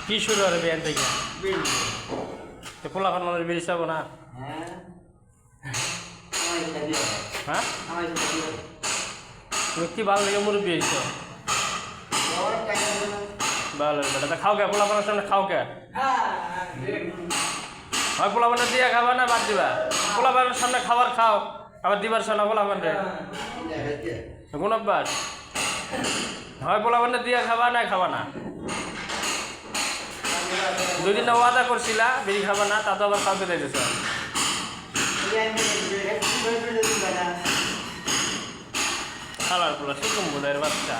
কি শুরু হবে বিয়ান থেকে তো পোলাপান মানুষ বেরিয়ে যাবো না হ্যাঁ তুমি কি ভালো লেগে মুরব্বী হয়েছো ভালো বেটা খাও কে পোলাপানের সামনে খাও কে হয় পোলাপানটা দিয়ে খাবা না বাদ দিবা পোলাপানের সামনে খাবার খাও আবার দিবার সামনে পোলাপান রে কোন অভ্যাস হয় পোলাপানটা দিয়ে খাবা না খাবা না দুই দিন ওয়াদা করছিলা বেরি খাবা না তা তো আবার কাউকে দিতেছ খালার পোলা সুকুম বোধের বাচ্চা